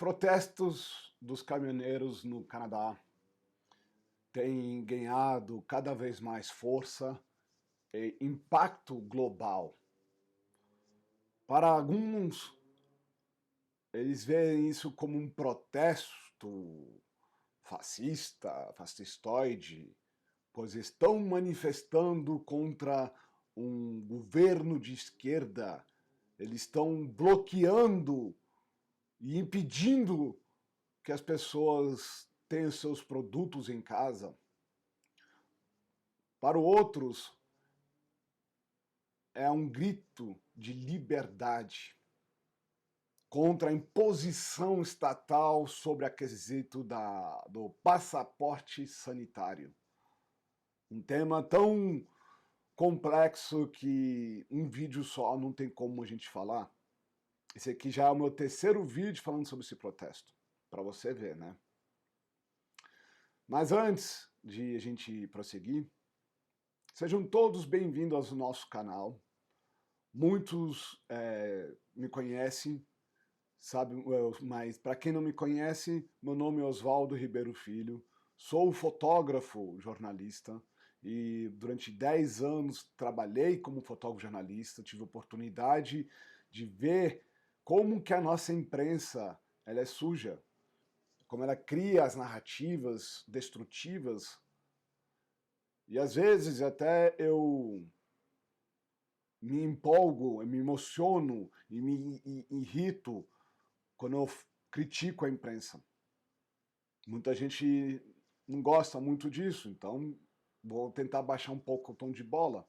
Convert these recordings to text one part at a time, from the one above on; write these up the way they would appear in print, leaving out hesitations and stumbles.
protestos dos caminhoneiros no Canadá têm ganhado cada vez mais força e impacto global. Para alguns, eles veem isso como um protesto fascistoide, pois estão manifestando contra um governo de esquerda, eles estão bloqueando e impedindo que as pessoas tenham seus produtos em casa. Para outros, é um grito de liberdade contra a imposição estatal sobre a quesito do passaporte sanitário. Um tema tão complexo que um vídeo só não tem como a gente falar. Esse aqui já é o meu terceiro vídeo falando sobre esse protesto, para você ver, né? Mas antes de a gente prosseguir, sejam todos bem-vindos ao nosso canal. Muitos me conhecem, sabe, mas para quem não me conhece, meu nome é Oswaldo Ribeiro Filho, sou fotógrafo jornalista e durante 10 anos trabalhei como fotógrafo jornalista, tive oportunidade de ver como que a nossa imprensa ela é suja, como ela cria as narrativas destrutivas e às vezes até eu me empolgo, eu me emociono e me irrito quando eu critico a imprensa. Muita gente não gosta muito disso, então vou tentar baixar um pouco o tom de bola.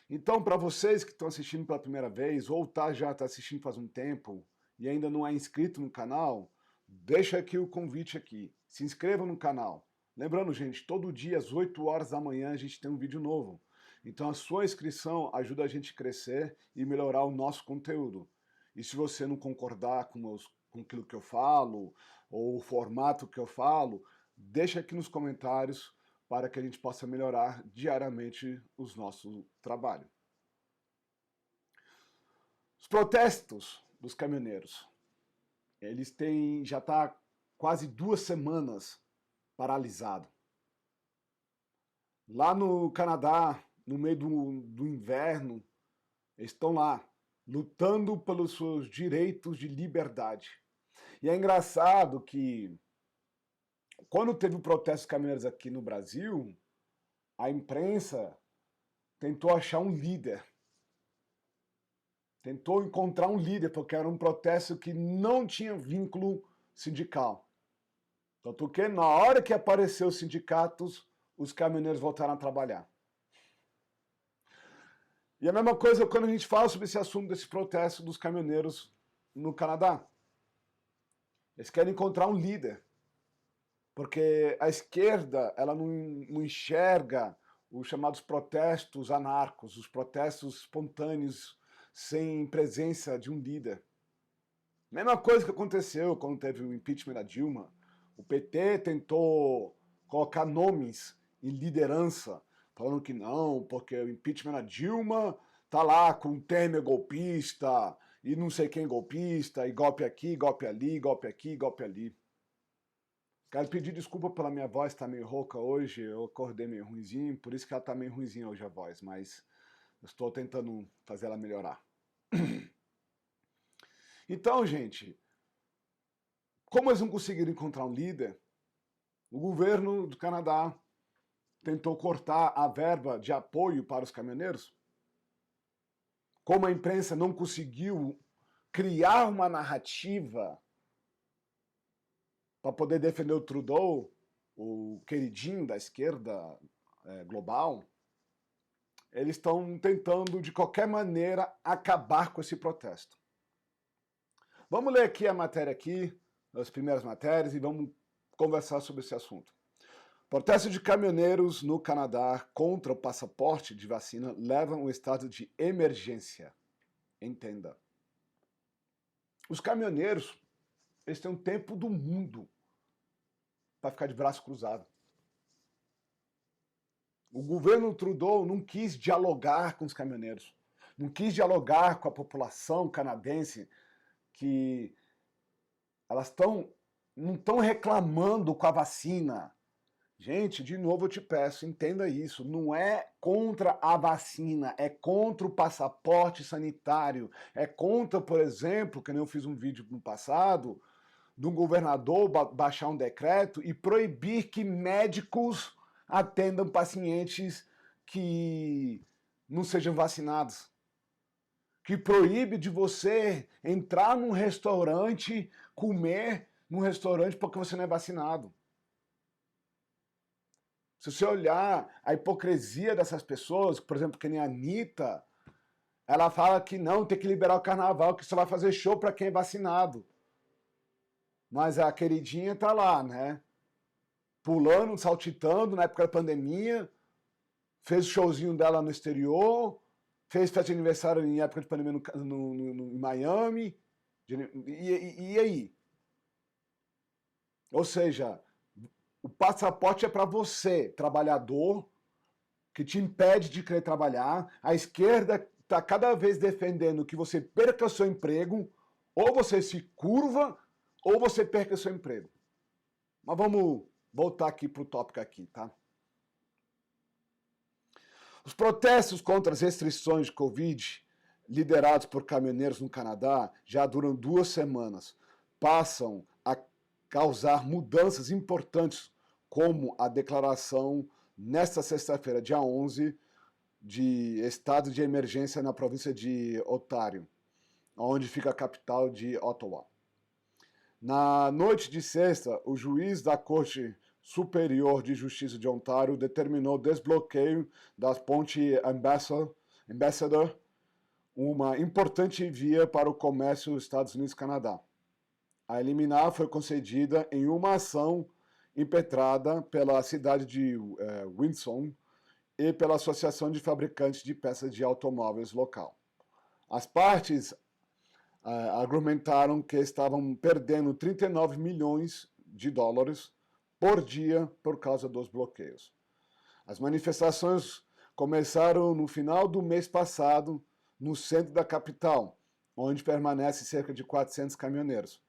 Então, para vocês que estão assistindo pela primeira vez, ou já está assistindo faz um tempo e ainda não é inscrito no canal, deixa aqui o convite aqui. Se inscreva no canal. Lembrando, gente, todo dia às 8 horas da manhã a gente tem um vídeo novo. Então a sua inscrição ajuda a gente a crescer e melhorar o nosso conteúdo. E se você não concordar com aquilo que eu falo, ou o formato que eu falo, deixa aqui nos comentários para que a gente possa melhorar diariamente o nosso trabalho. Os protestos dos caminhoneiros, eles já está quase 2 semanas paralisado. Lá no Canadá, no meio do inverno, eles estão lá, lutando pelos seus direitos de liberdade. E é engraçado que, quando teve o protesto dos caminhoneiros aqui no Brasil, a imprensa tentou achar um líder. Tentou encontrar um líder, porque era um protesto que não tinha vínculo sindical. Tanto que, na hora que apareceu os sindicatos, os caminhoneiros voltaram a trabalhar. E a mesma coisa quando a gente fala sobre esse assunto desse protesto dos caminhoneiros no Canadá. Eles querem encontrar um líder, porque a esquerda ela não enxerga os chamados protestos anarcos, os protestos espontâneos sem presença de um líder. Mesma coisa que aconteceu quando teve o impeachment da Dilma. O PT tentou colocar nomes em liderança, falando que não, porque o impeachment da Dilma tá lá com Temer golpista, e não sei quem golpista, e golpe aqui, golpe ali, golpe aqui, golpe ali. Quero pedir desculpa pela minha voz, tá meio rouca hoje, eu acordei meio ruinzinho, por isso que ela tá meio ruinzinha hoje a voz, mas eu estou tentando fazer ela melhorar. Então, gente, como eles não conseguiram encontrar um líder, o governo do Canadá tentou cortar a verba de apoio para os caminhoneiros. Como a imprensa não conseguiu criar uma narrativa para poder defender o Trudeau, o queridinho da esquerda global, eles estão tentando, de qualquer maneira, acabar com esse protesto. Vamos ler aqui a matéria aqui, as primeiras matérias, e vamos conversar sobre esse assunto. Protesto de caminhoneiros no Canadá contra o passaporte de vacina levam um estado de emergência. Entenda. Os caminhoneiros, eles têm um tempo do mundo para ficar de braço cruzado. O governo Trudeau não quis dialogar com os caminhoneiros, não quis dialogar com a população canadense que Elas não estão reclamando com a vacina. Gente, de novo eu te peço, entenda isso. Não é contra a vacina, é contra o passaporte sanitário. É contra, por exemplo, que nem eu fiz um vídeo no passado, de um governador baixar um decreto e proibir que médicos atendam pacientes que não sejam vacinados. Que proíbe de você entrar num restaurante, comer num restaurante porque você não é vacinado. Se você olhar a hipocrisia dessas pessoas, por exemplo, que nem a Anitta, ela fala que não, tem que liberar o carnaval, que só vai fazer show para quem é vacinado. Mas a queridinha tá lá, né? Pulando, saltitando na época da pandemia, fez o showzinho dela no exterior, fez festa de aniversário em época de pandemia em Miami. E aí? Ou seja, o passaporte é para você, trabalhador, que te impede de querer trabalhar. A esquerda está cada vez defendendo que você perca seu emprego, ou você se curva, ou você perca seu emprego. Mas vamos voltar aqui para o tópico aqui, tá? Os protestos contra as restrições de Covid, liderados por caminhoneiros no Canadá, já duram 2 semanas. Passam a causar mudanças importantes, como a declaração nesta sexta-feira, dia 11, de estado de emergência na província de Ontário, onde fica a capital de Ottawa. Na noite de sexta, o juiz da Corte Superior de Justiça de Ontário determinou o desbloqueio da ponte Ambassador, uma importante via para o comércio dos Estados Unidos e Canadá. A liminar foi concedida em uma ação impetrada pela cidade de Windsor e pela Associação de Fabricantes de Peças de Automóveis local. As partes argumentaram que estavam perdendo 39 milhões de dólares por dia por causa dos bloqueios. As manifestações começaram no final do mês passado no centro da capital, onde permanece cerca de 400 caminhoneiros.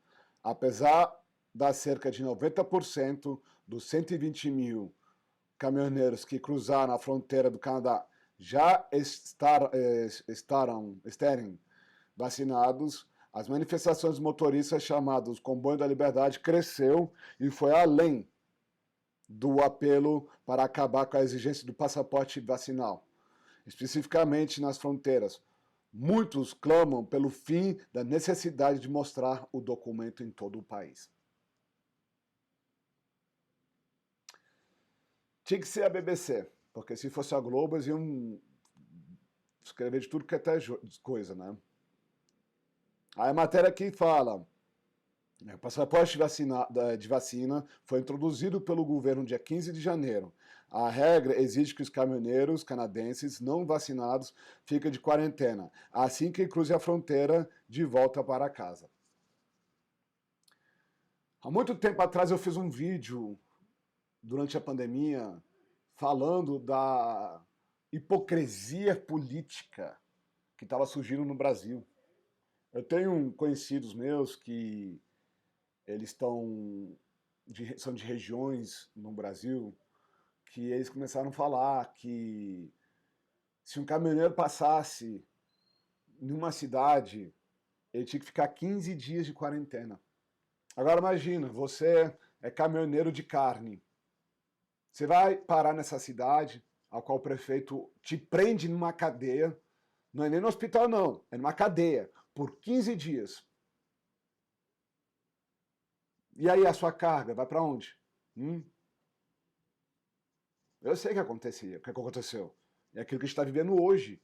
Apesar das cerca de 90% dos 120 mil caminhoneiros que cruzaram a fronteira do Canadá já estarem vacinados, as manifestações dos motoristas chamados Comboio da Liberdade cresceu e foi além do apelo para acabar com a exigência do passaporte vacinal, especificamente nas fronteiras. Muitos clamam pelo fim da necessidade de mostrar o documento em todo o país. Tinha que ser a BBC, porque se fosse a Globo, eles iam escrever de tudo que é até coisa, né? Aí a matéria aqui fala: o passaporte de vacina foi introduzido pelo governo no dia 15 de janeiro. A regra exige que os caminhoneiros canadenses não vacinados fiquem de quarentena, assim que cruzem a fronteira de volta para casa. Há muito tempo atrás eu fiz um vídeo, durante a pandemia, falando da hipocrisia política que estava surgindo no Brasil. Eu tenho conhecidos meus que eles são de regiões no Brasil que eles começaram a falar que se um caminhoneiro passasse numa cidade, ele tinha que ficar 15 dias de quarentena. Agora imagina, você é caminhoneiro de carne. Você vai parar nessa cidade, a qual o prefeito te prende numa cadeia, não é nem no hospital não, é numa cadeia, por 15 dias. E aí a sua carga vai para onde? Eu sei o que aconteceu. É aquilo que a gente está vivendo hoje.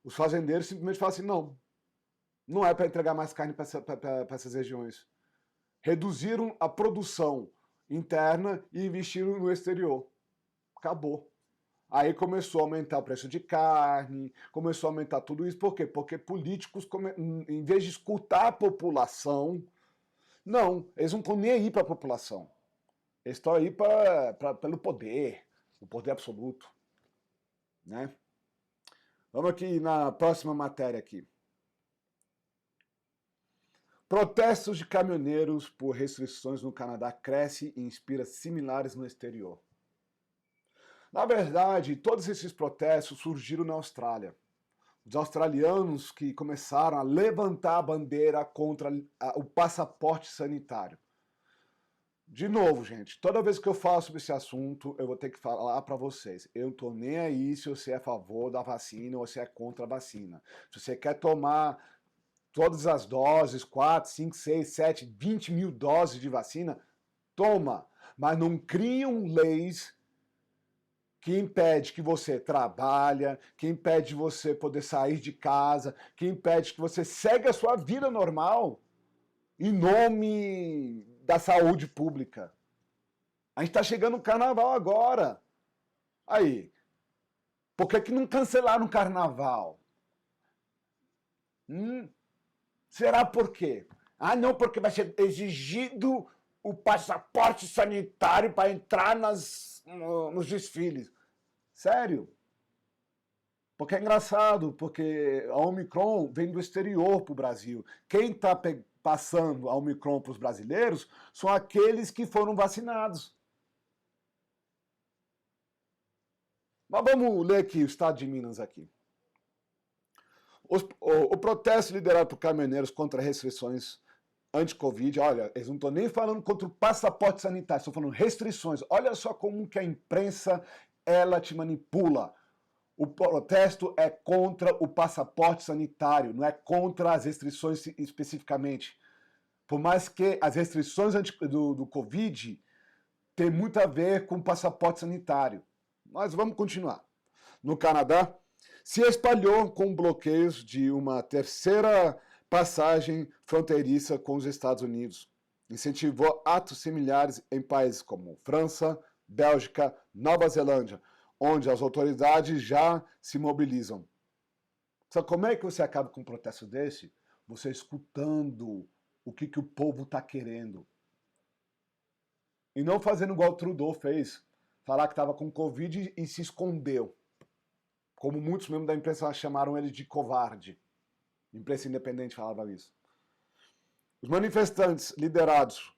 Os fazendeiros simplesmente falam assim, não é para entregar mais carne para essas regiões. Reduziram a produção interna e investiram no exterior. Acabou. Aí começou a aumentar o preço de carne, começou a aumentar tudo isso. Por quê? Porque políticos, em vez de escutar a população, não, eles não estão nem aí para a população. Eles estão aí pelo poder, o poder absoluto. Né? Vamos aqui na próxima matéria aqui. Protestos de caminhoneiros por restrições no Canadá cresce e inspira similares no exterior. Na verdade, todos esses protestos surgiram na Austrália. Os australianos que começaram a levantar a bandeira contra o passaporte sanitário. De novo, gente, toda vez que eu falo sobre esse assunto, eu vou ter que falar para vocês. Eu não tô nem aí se você é a favor da vacina ou se é contra a vacina. Se você quer tomar todas as doses, 4, 5, 6, 7, 20 mil doses de vacina, toma. Mas não criam leis que impede que você trabalhe, que impede você poder sair de casa, que impede que você segue a sua vida normal em nome da saúde pública. A gente está chegando no carnaval agora. Aí, por que não cancelaram o carnaval? Será por quê? Ah, não, porque vai ser exigido o passaporte sanitário para entrar nos desfiles. Sério? Porque é engraçado, porque a Omicron vem do exterior para o Brasil. Quem está passando a Omicron para os brasileiros são aqueles que foram vacinados. Mas vamos ler aqui o estado de Minas aqui. O protesto liderado por caminhoneiros contra restrições anti-Covid, olha, eles não estão nem falando contra o passaporte sanitário, estão falando restrições. Olha só como que a imprensa, ela te manipula. O protesto é contra o passaporte sanitário, não é contra as restrições especificamente. Por mais que as restrições do Covid tem muito a ver com o passaporte sanitário. Mas vamos continuar. No Canadá, se espalhou com bloqueios de uma terceira passagem fronteiriça com os Estados Unidos. Incentivou atos similares em países como França, Bélgica, Nova Zelândia, onde as autoridades já se mobilizam. Sabe como é que você acaba com um protesto desse? Você escutando o que o povo está querendo. E não fazendo igual o Trudeau fez, falar que estava com Covid e se escondeu. Como muitos membros da imprensa chamaram ele de covarde. A imprensa independente falava isso. Os manifestantes liderados...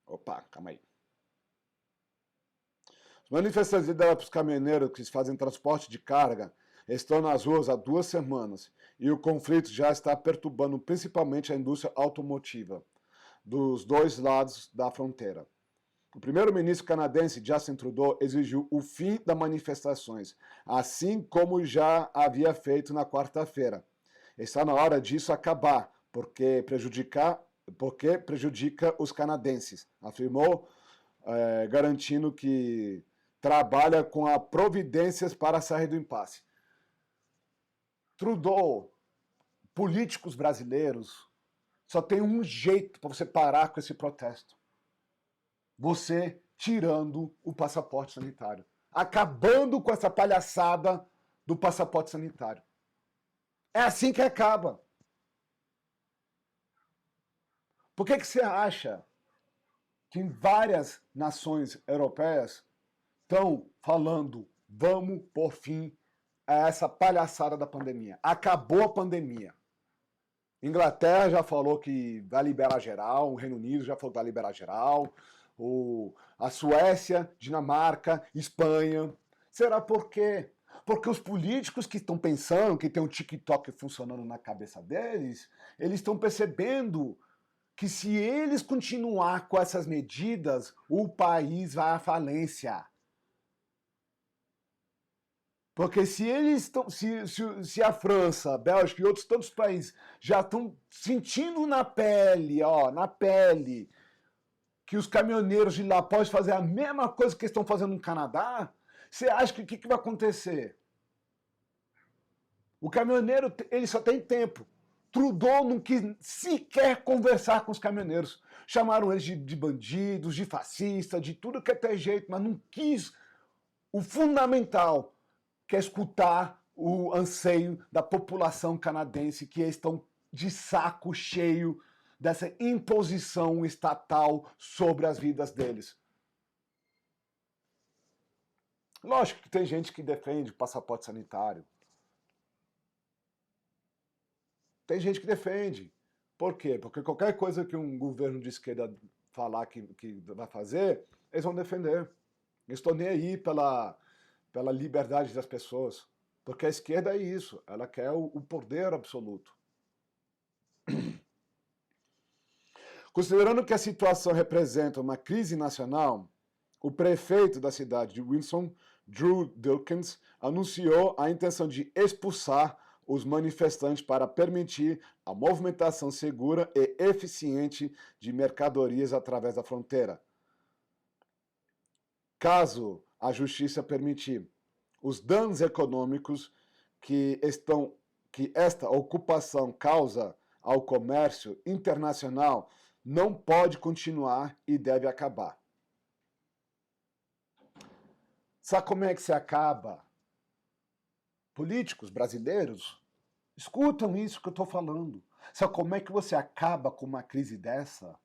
Opa, calma aí. Os manifestantes liderados por caminhoneiros que fazem transporte de carga estão nas ruas há 2 semanas e o conflito já está perturbando principalmente a indústria automotiva dos dois lados da fronteira. O primeiro-ministro canadense Justin Trudeau exigiu o fim das manifestações, assim como já havia feito na quarta-feira. Está na hora disso acabar, porque prejudica os canadenses, afirmou, garantindo que trabalha com as providências para sair do impasse. Trudeau, políticos brasileiros, só tem um jeito para você parar com esse protesto. Você tirando o passaporte sanitário. Acabando com essa palhaçada do passaporte sanitário. É assim que acaba. Por que você acha que várias nações europeias estão falando vamos por fim a essa palhaçada da pandemia? Acabou a pandemia. Inglaterra já falou que vai liberar geral, o Reino Unido já falou que vai liberar geral, a Suécia, Dinamarca, Espanha. Será por quê? Porque os políticos que estão pensando que tem um TikTok funcionando na cabeça deles, eles estão percebendo que se eles continuar com essas medidas, o país vai à falência. Porque se eles estão, se a França, a Bélgica e outros tantos países já estão sentindo na pele, que os caminhoneiros de lá podem fazer a mesma coisa que eles estão fazendo no Canadá, você acha que o que vai acontecer? O caminhoneiro, ele só tem tempo. Trudeau não quis sequer conversar com os caminhoneiros. Chamaram eles de bandidos, de fascistas, de tudo que é ter jeito, mas não quis o fundamental, que é escutar o anseio da população canadense, que estão de saco cheio dessa imposição estatal sobre as vidas deles. Lógico que tem gente que defende o passaporte sanitário. tem gente que defende. Por quê? Porque qualquer coisa que um governo de esquerda falar que vai fazer, eles vão defender. Eles estão nem aí pela liberdade das pessoas. Porque a esquerda é isso, ela quer o poder absoluto. Considerando que a situação representa uma crise nacional, o prefeito da cidade de Wilson, Drew Dawkins, anunciou a intenção de expulsar os manifestantes para permitir a movimentação segura e eficiente de mercadorias através da fronteira. Caso a justiça permitir, os danos econômicos que esta ocupação causa ao comércio internacional não pode continuar e deve acabar. Sabe como é que se acaba? Políticos brasileiros escutam isso que eu estou falando. Sabe como é que você acaba com uma crise dessa?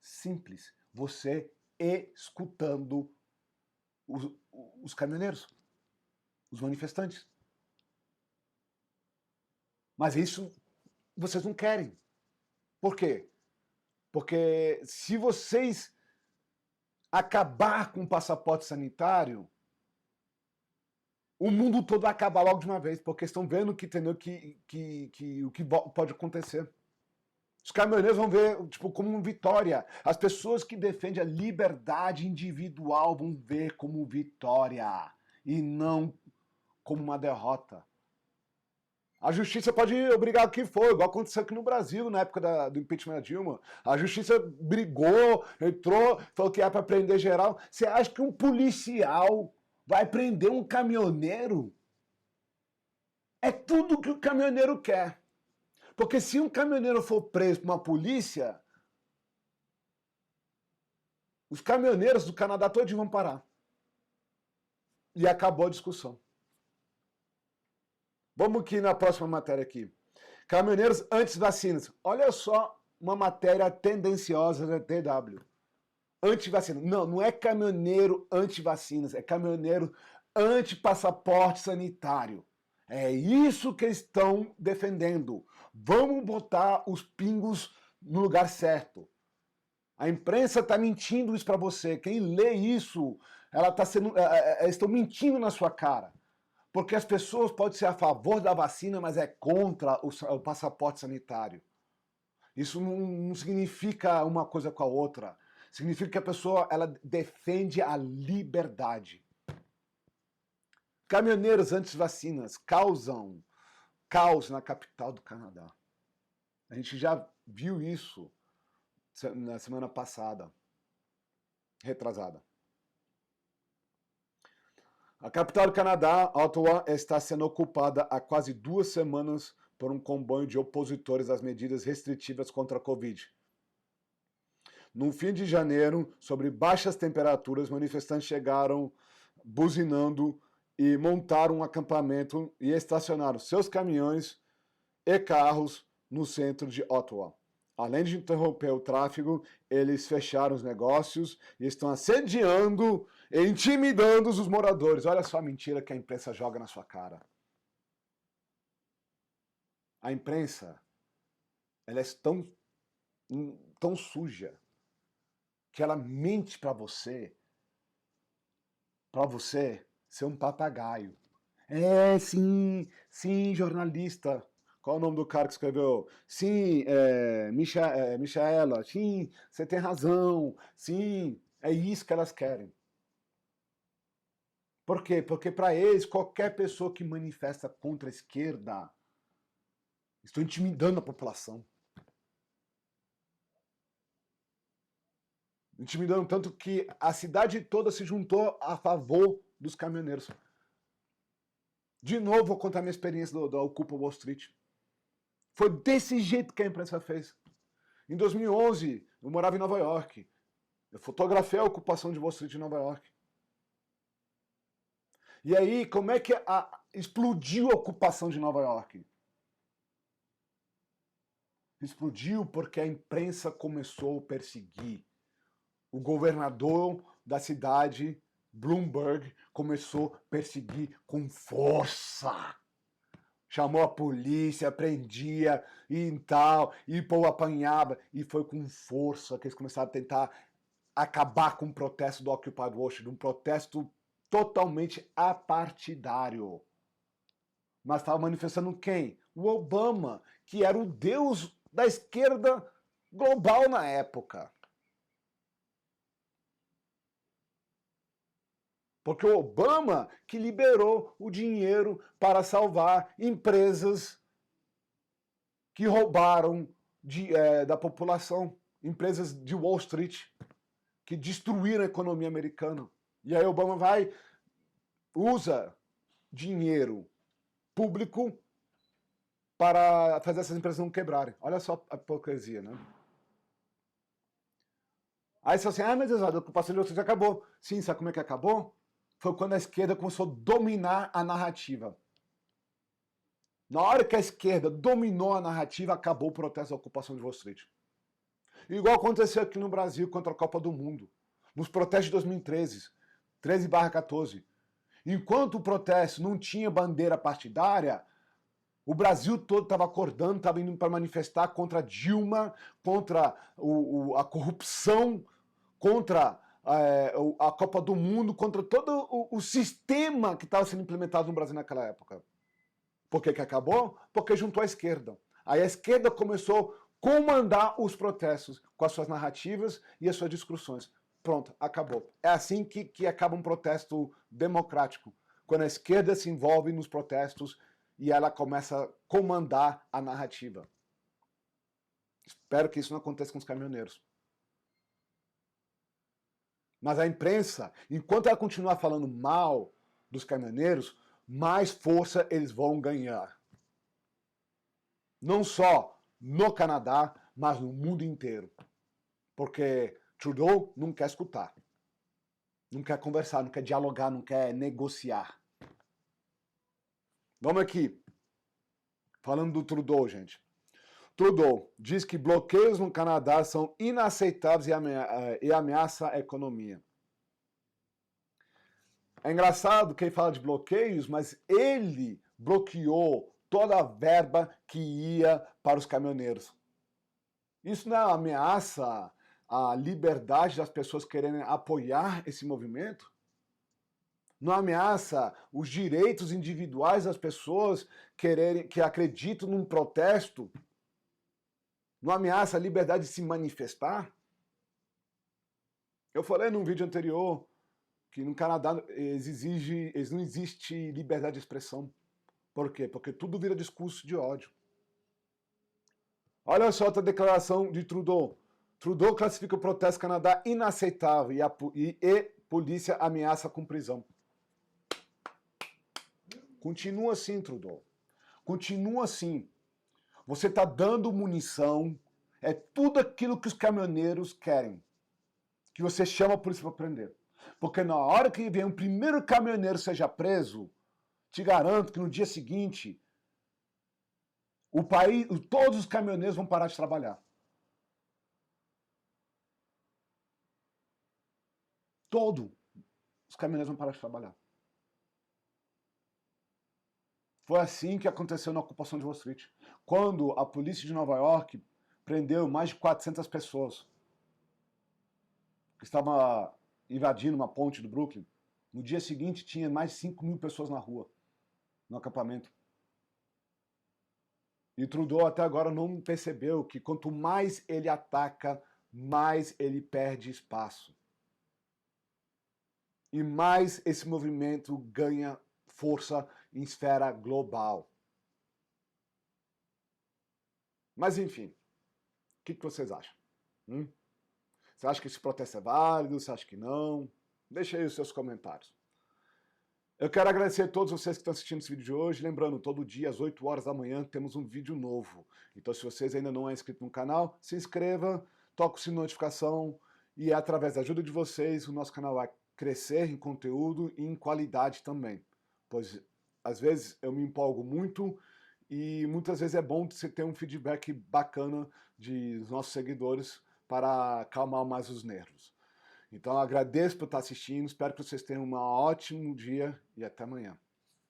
Simples. Você escutando os caminhoneiros, os manifestantes. Mas isso vocês não querem. Por quê? Porque se vocês acabar com o passaporte sanitário, o mundo todo vai acabar logo de uma vez, porque estão vendo que, entendeu, o que pode acontecer. Os caminhoneiros vão ver tipo, como uma vitória. As pessoas que defendem a liberdade individual vão ver como vitória e não como uma derrota. A justiça pode obrigar o que for, igual aconteceu aqui no Brasil, na época do impeachment da Dilma. A justiça brigou, entrou, falou que era para prender geral. Você acha que um policial vai prender um caminhoneiro? É tudo que o caminhoneiro quer. Porque se um caminhoneiro for preso por uma polícia, os caminhoneiros do Canadá todos vão parar. E acabou a discussão. Vamos aqui na próxima matéria aqui. Caminhoneiros anti-vacinas. Olha só uma matéria tendenciosa da TW. Anti-vacina. Não, não é caminhoneiro anti-vacinas, é caminhoneiro anti-passaporte sanitário. É isso que eles estão defendendo. Vamos botar os pingos no lugar certo. A imprensa está mentindo isso para você. Quem lê isso, eles estão mentindo na sua cara. Porque as pessoas podem ser a favor da vacina, mas é contra o passaporte sanitário. Isso não significa uma coisa com a outra. Significa que a pessoa ela defende a liberdade. Caminhoneiros anti-vacinas causam caos na capital do Canadá. A gente já viu isso na semana passada, retrasada. A capital do Canadá, Ottawa, está sendo ocupada há quase 2 semanas por um comboio de opositores às medidas restritivas contra a Covid. No fim de janeiro, sobre baixas temperaturas, manifestantes chegaram buzinando e montaram um acampamento e estacionaram seus caminhões e carros no centro de Ottawa. Além de interromper o tráfego, eles fecharam os negócios e estão assediando e intimidando os moradores. Olha só a mentira que a imprensa joga na sua cara. A imprensa, ela é tão suja que ela mente para você ser um papagaio. É, sim, jornalista. Qual é o nome do cara que escreveu? Sim, Michaela. Sim, você tem razão. Sim, é isso que elas querem. Por quê? Porque para eles, qualquer pessoa que manifesta contra a esquerda está intimidando a população. Intimidando tanto que a cidade toda se juntou a favor dos caminhoneiros. De novo, vou contar minha experiência da Ocupa Wall Street. Foi desse jeito que a imprensa fez. Em 2011, eu morava em Nova York. Eu fotografei a ocupação de Wall Street em Nova York. E aí, como é que explodiu a ocupação de Nova York? Explodiu porque a imprensa começou a perseguir. O governador da cidade, Bloomberg, começou a perseguir com força. chamou a polícia, prendia e tal, e o povo apanhava, e foi com força que eles começaram a tentar acabar com o protesto do Occupy Washington, um protesto totalmente apartidário. Mas estava manifestando quem? O Obama, que era o deus da esquerda global na época. Porque o Obama que liberou o dinheiro para salvar empresas que roubaram da população, empresas de Wall Street, que destruíram a economia americana. E aí o Obama usa dinheiro público para fazer essas empresas não quebrarem. Olha só a hipocrisia, né? Aí você fala assim, mas a ocupação de Wall Street acabou. Sim, sabe como é que acabou? Foi quando a esquerda começou a dominar a narrativa. Na hora que a esquerda dominou a narrativa, acabou o protesto da ocupação de Wall Street. Igual aconteceu aqui no Brasil contra a Copa do Mundo, nos protestos de 2013, 13/14. Enquanto o protesto não tinha bandeira partidária, o Brasil todo estava acordando, estava indo para manifestar contra Dilma, contra a corrupção, contra a Copa do Mundo, contra todo o sistema que estava sendo implementado no Brasil naquela época. Por que acabou? Porque juntou a esquerda. Aí a esquerda começou a comandar os protestos com as suas narrativas e as suas discussões. Pronto, acabou. É assim que acaba um protesto democrático. Quando a esquerda se envolve nos protestos e ela começa a comandar a narrativa. Espero que isso não aconteça com os caminhoneiros. Mas a imprensa, enquanto ela continuar falando mal dos caminhoneiros, mais força eles vão ganhar. Não só no Canadá, mas no mundo inteiro. Porque Trudeau não quer escutar. Não quer conversar, não quer dialogar, não quer negociar. Vamos aqui. Falando do Trudeau, gente. Trudeau diz que bloqueios no Canadá são inaceitáveis e ameaçam a economia. É engraçado que ele fala de bloqueios, mas ele bloqueou toda a verba que ia para os caminhoneiros. Isso não é uma ameaça à liberdade das pessoas quererem apoiar esse movimento? Não ameaça os direitos individuais das pessoas que acreditam num protesto? Não ameaça a liberdade de se manifestar? Eu falei num vídeo anterior que no Canadá não existe liberdade de expressão. Por quê? Porque tudo vira discurso de ódio. Olha só outra declaração de Trudeau. Trudeau classifica o protesto no Canadá inaceitável e polícia ameaça com prisão. Continua assim, Trudeau. Continua assim. Você está dando munição, é tudo aquilo que os caminhoneiros querem. Que você chama a polícia para prender. Porque na hora que vem o primeiro caminhoneiro seja preso, te garanto que no dia seguinte, todos os caminhoneiros vão parar de trabalhar. Todos os caminhoneiros vão parar de trabalhar. Foi assim que aconteceu na ocupação de Wall Street. Quando a polícia de Nova York prendeu mais de 400 pessoas que estavam invadindo uma ponte do Brooklyn, no dia seguinte tinha mais de 5.000 pessoas na rua, no acampamento. E Trudeau até agora não percebeu que quanto mais ele ataca, mais ele perde espaço. E mais esse movimento ganha força em esfera global. Mas enfim, o que vocês acham? Você acha que esse protesto é válido? Você acha que não? Deixa aí os seus comentários. Eu quero agradecer a todos vocês que estão assistindo esse vídeo de hoje. Lembrando, todo dia às 8 horas da manhã temos um vídeo novo. Então se vocês ainda não é inscrito no canal, se inscreva, toque o sininho de notificação e através da ajuda de vocês o nosso canal vai crescer em conteúdo e em qualidade também. Pois às vezes eu me empolgo muito e muitas vezes é bom você ter um feedback bacana dos nossos seguidores para acalmar mais os nervos. Então agradeço por estar assistindo, espero que vocês tenham um ótimo dia e até amanhã.